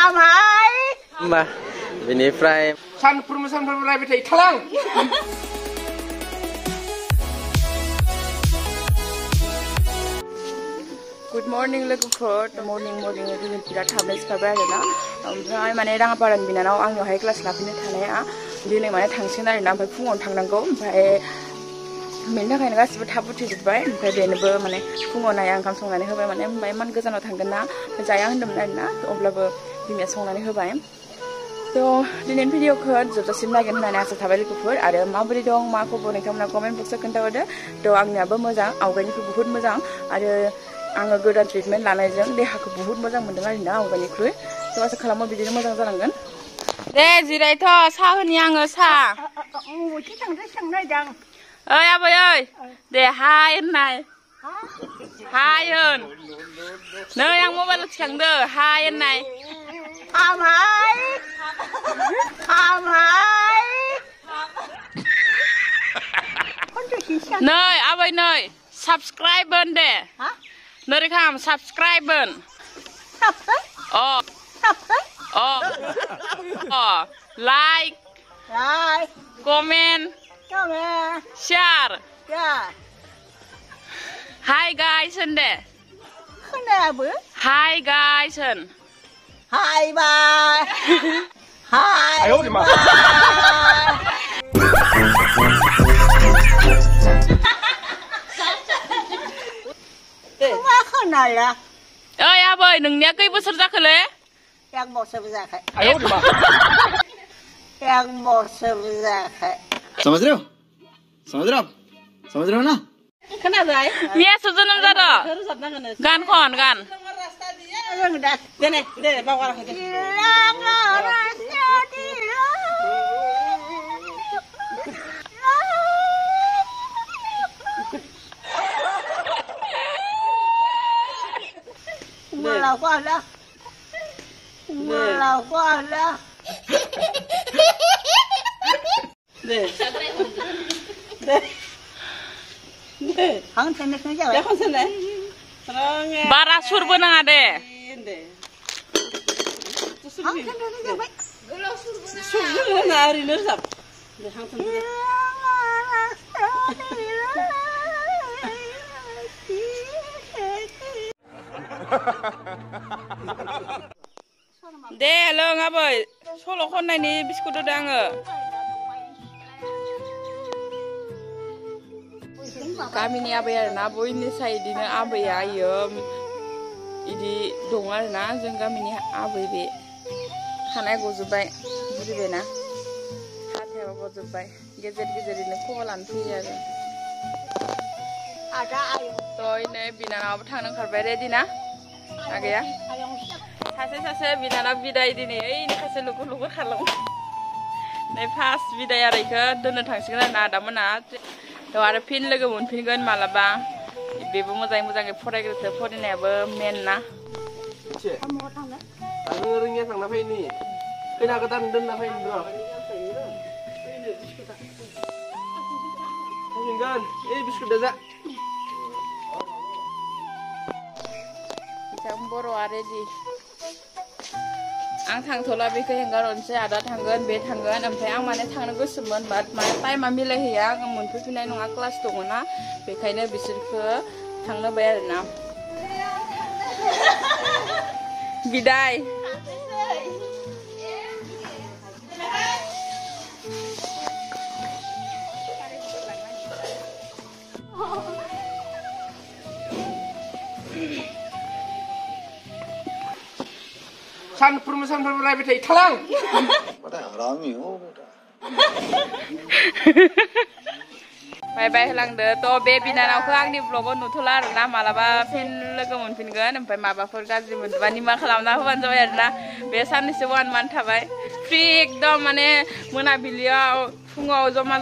हामाय होमबा बेनिफ्राय सानफ्रोमबो रायबाय थायो थालां गुड मर्निं लोगोफोर मर्निं दिनै बिराद थाबनो सिखारबाय आरोना ओमफ्राय माने राङापारानि बिनानाव आंनियावहाय क्लास लाफैनो थानाया दिनै माने थांसिगोन आरोना ओमफ्राय फुङावनो थांनांगौ ओमफ्राय बेनि थाखायनो गासिबो थाब उथिजोब्बाय ओमफ्राय बेनोबो माने फुङाव नाया ओंखाम संनानै होबाय माने होमबा इमान गोजानाव थांगोन ना जाया होन्दोंमोन आरोना अब्लाबो बिमाया संनानै होबाय तो दिनैनि भिडिअखौ जोबजासिम नायगोन होननानै आसा थाबाय लोगोफोर आरो माबोरै दं मा खबर नोंथांमोना कमेन्ट बक्सआव खोन्थाहरदो तो आंनियाबो मोजां आवगायनिख्रुइ बुहुत मोजां आरो आङो गोदान ट्रिटमेन्ट लानायजों देहाखौ बुहुत मोजां मोनदों आरोना आवगायनिख्रुइ तो आसा खालामो बिदिनो मोजां जालांगोन दे जिरायथ' साहा होनि आङो साहा ओइ आबै ओइ दे हाय होननाय हाय होन नै आं मबाइलाव थिखांदो हाय होननाय हामाय नै आबै नै साबस्क्राइब होन दे नोरै खाम साबस्क्राइब होन like comment share hi guys होन दे खोनायाबो hi guys होन hi bye hi मा खोनाया ओइ आबै नोंनिया खै बोसोर जाखोलै 1 बोसोर जायाखै 1 बोसोर जायाखै समझ रहे हो ना खोनाबाय मेयासो जोनोम जादों गान खन गान दे बावगाराखै दे बारा सुरबो नाङा दे ओरैनो रोजाब दे लों आबै सल' खननायनि बिस्कुट होदो आङो गामिनि आबै आरोना बयनि साइडनिनो आबैया इयो इदि दं आरोना जों गामिनि आबै बे खानाय गजोब्बाय बुजिबायना हाथायाव गजोब्बाय गेजेर खबर लानो फैयो आरो तयनो बिनानावाबो थांनो ओंखारबाय रेडि ना आगैया सासे बिनानाव बिदाय दिनै ओइनि खासे लुगुर खालाम नै फार्स्ट बिदाय आरो इखौ दोननो थांसिगोन आरोना आदामोना तो आरो फिन लोगो मोनफिनगोन मालाबा बेबो मोजाङै फरायग्रोथो फरायनायाबो मेन ना आङो रोङिया थांना फैनि खैना गोदान दोनना फैनि र' फैगोन ओइ बिस्कुट जा बिथां बर'आ रेडि आं थांथ'ला बेखौ हेंगारहरनोसै आदा थांगोन बे थांगोन ओमफ्राय आं माने थांनो गोसोमोन बाट माने टाइमा मिलायहैया आं मोनफैफिननाय नङा क्लास दङना बेखायनो बिसोरखौ थांनो बाय आरोना बिदाय सानफ्रोमबो रायबाय थायो थालां बड़ा हरामी हो बेटा बाय बाय होलांदो तो बे बिनानावखौ आंनि ब्लगाव नुथ'ला आरोना मालाबा फिन लोगो मोनफिनगोन ओमफ्राय माबाफोर गाज्रि मोनोबा निमाहा खालामना होबानो जाबाय आरोना बे साननैसो 1 मान्थ थाबाय फ्रि एकदम माने मोनाबिलियाव फुङाव जमा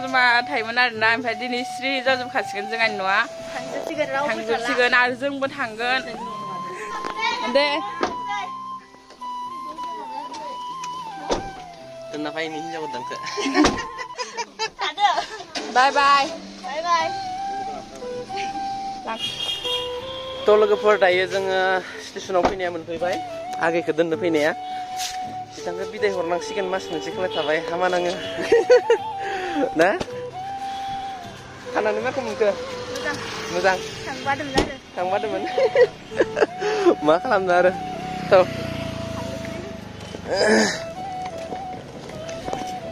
थायोमोन आरोना ओमफ्राय दिनै स्रि जाजोबखासिगोन जोंनि न'आ थांजोबसिगोन आरो जोंबो थांगोन दे दोनना फैनि हिनजाव गोदानखौ बाय बाय तो लोगोफोर दायो जोङो स्टेशनाव फैनाया मोनफैबाय आगैखौ दोननो फैनाया बिथांखौ बिदाय हरनांसिगोन मास मोनसे खालाय थाबाय हामा नाङो ना थानानै माखौ मोनखो मोजां थांबादोंमोन मा खालामनो आरो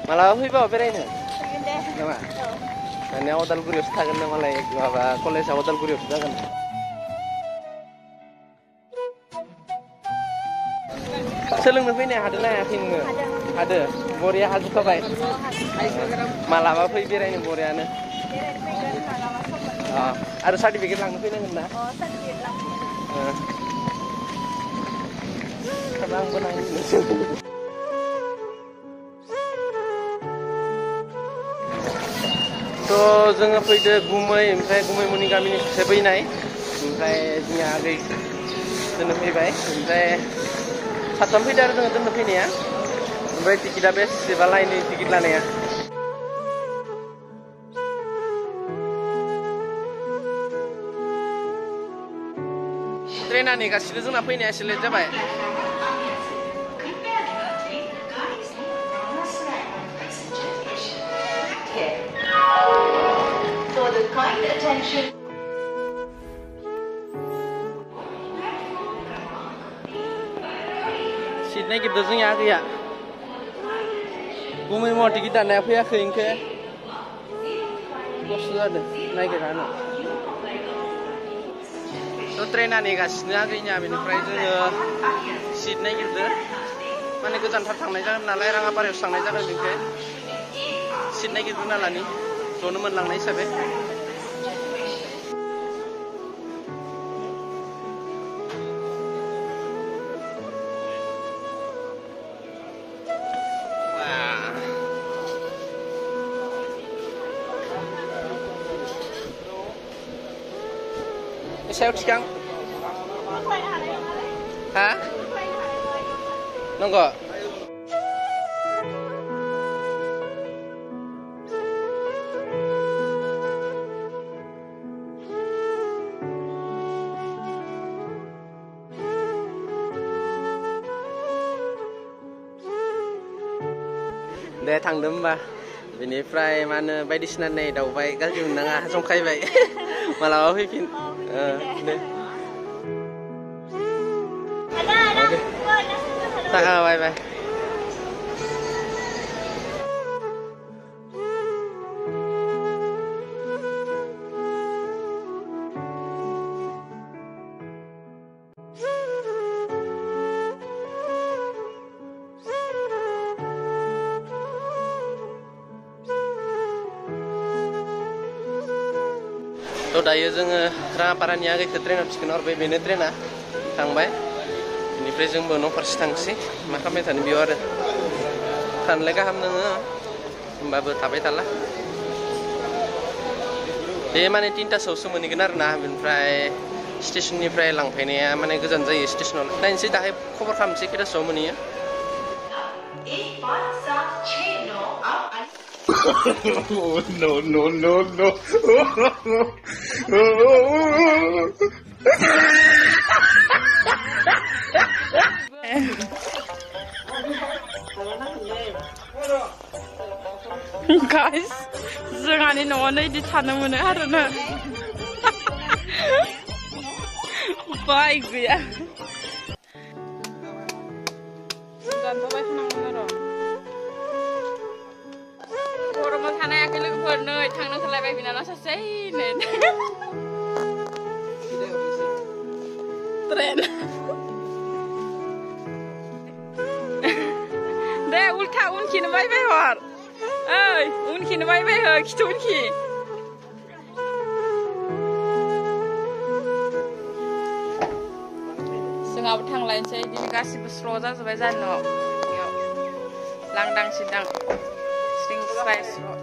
मालाबा फैबाव बेरायनो नामा दानिया अदालगुरियावसो थागोन ना मालाय माबा कलेजआ अदालगुरियावसो जागोन सोलोंनो फैनो हादोंना हायाखै नोङो हादो बरिया हाजोबखाबाय मालाबा फै बेरायनो बरियानो आरो सार्टिफिकेट लांनो फैनांगोन ना आंबो नायनोसै थ' जोङो फैदो गुमै ओमफ्राय गुमैमोननि गामिनि फैनाय ओमफ्राय जोंहा आगै दोननो फैबाय ओमफ्राय साथाम फैदो आरो जोङो दोननो फैनाया ओमफ्राय टिकेटआ बेसेबा लाइननि टिकेट लानाया ट्रेना नेगासिनो जोंना फैनाया एसे लेट जाबाय सीट नागिरदों जोंनि आगैया गुमै मुवा टिकेट दाननाया फैयाखै ओंखाय खस्थ' जादों नागिरनानै थ' ट्रेना नेगासिनो आगैनिया बेनिफ्राय जोङो सीट नागिरदों माने गोजानथार थांनाय जागोन नालाय राङापारायावसो थांनाय जागोन बेनिखाय सीट नागिरग्रोना लानि ज'नो मोनलांनाय हिसाबै सायाव थिखां हा नंगौ दे थांदो होमबा बेनिफ्राय मा होनो बायदिसिना नै दावबाय गाज्रि मोननाङा जंखायबाय मालाबा फैफिन दे बाय बाय थ' दायो जोङो राङापारानि आगैखौ ट्रेनाव थिखोना हरबाय बेनो ट्रेना थांबाय बेनिफ्राय जोंबो न' फारसे थांसै मा खालामबाय थानो बेयाव आरो थानोलाय गाहाम नोङो होमबाबो थाबाय थाला बे माने 3टासोआवसो मोनहैगोन आरो ना बेनिफ्राय स्टेसननिफ्राय लांफैनाया माने गोजान जायो स्टेसनाव नायनोसै दाहाय खबर खालामनोसै खैटासोआव मोनहैयो no, no, no, no. Guys, जोंहानि न'आवनो इदि थानो मोनो आरोना बाय गैया जानथ'बाय थानांगोन आरो गरमाव थानो हायाखै लोगोफोर नै थांनो ओंखारलायबाय बिनानाव सासे नै ट्रेन दे उल्था उनखिनो बायबाय हर ओइ उनखिनो बायबाय हो खिथु उनखि जोंहाबो थांलायनोसै दिनै गासिबो स्र' जाजोब्बाय जानो न'आव बेयाव लांदां सिदां स्रिं स्राय स्र'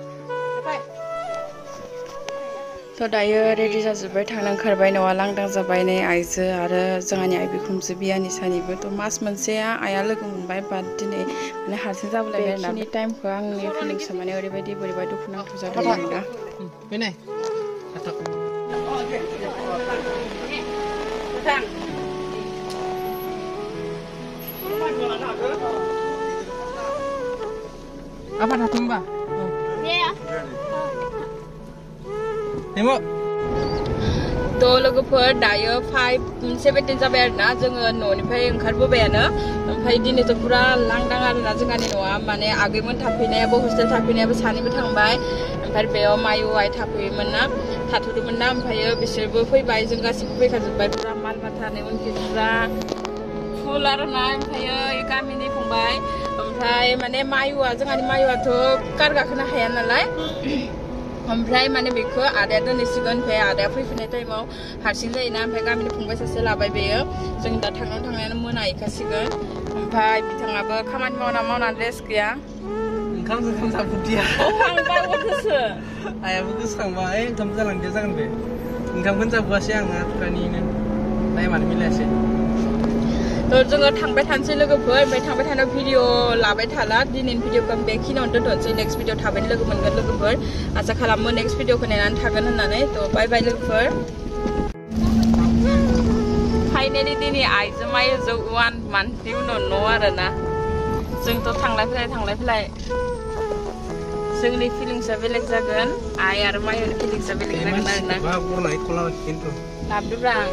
थ' दायो रेडि जाजोब्बाय थांनो ओंखारबाय न'आ लांदां जाबाय नै आइजो आरो जोंहानि आइ बिखुनजो बियानि सानैबो थ' मास मोनसेया आइया लोगो मोनबाय बाट दिनै माने हारसिं जाबोलायबाय आरोना बे टाइमखौ आंनि फिलिंसआ माने ओरैबायदि बोरैबा दुखुनांथाव जादों आरोना फैनाय मोजां Apa datang ba? Yeah. Tengok. To लोगोफोर दायो 5:17 जाबाय आरोना जोङो न'निफ्राय ओंखारबोबायानो ओमफ्राय दिनैथ' पुरा लांदां आरोना जोंहानि न'आ माने आगैमोन थाफैनायाबो हस्टेल थाफैनायाबो सानैबो थांबाय ओमफ्राय बेयाव मायु आइ थाफैयोमोन ना थाथ'दोंमोन ना ओमफ्राय बिसोरबो फैबाय जों गासिबो फैखाजोब्बाय पुरा माल माथानि उनखि पुरा फुल आरोना ओमफ्राय गामिनि फंबाय ओमफ्राय माने मायुआ जोंहानि मायुआथ' कार गाखोनो हाया नालाय ओमफ्राय माने बेखौ आदाया दोनहैसिगोन ओमफ्राय आदाया फैफिननाय टाइमाव हारसिं जायोना ओमफ्राय गामिनि फंबाय सासे लाबाय बेयो जों दा थांनायानो मोनाहैखासिगोन ओमफ्राय बिथाङाबो खामानि मावनानै रेस्ट गैया ओंखाम जाबोदिया आं बावगारदोंसो आयाबो गोसोखांबाय ओंखाम जालांदिया जागोन बे ओंखामखौनो जाबोआसै आङो आथुरानिनो टाइमानो मिलायासै जोङो थांबाय थानोसै लोगोफोर ओमफ्राय थांबाय थानायाव भिडिअ लाबाय थाला दिनैनि भिडिअखौ बेखिनियावनो दोनथ'नोसै नेक्स्ट भिडिअ थाबैनो लोगो मोनगोन लोगोफोर आसा खालामो नेक्स्ट भिडिअखौ नेनानै थागोन होननानै थ' बाय बाय लोगोफोर फाइनेलि दिनै आइजो मायुजों 1 मान्थनि उनाव न' आरोना जोंथ' थांलाय फैलाय जोंनि फिलिंसआ बेलेग जागोन आइ आरो मायुनि फिलिंसआ बेलेग जागोन आरोना लाबोब्रा आं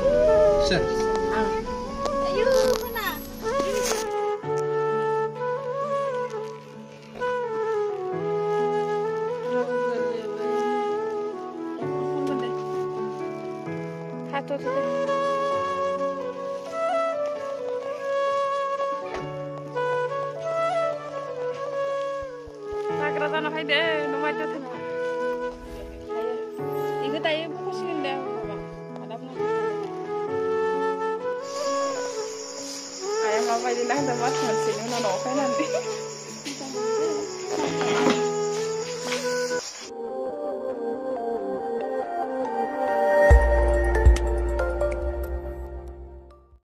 Sagra tanah hai deh, nomor itu tanah. Ikut aja fokusin deh, ada apa? Ayam apa ini nah tempat masih ini nono kan?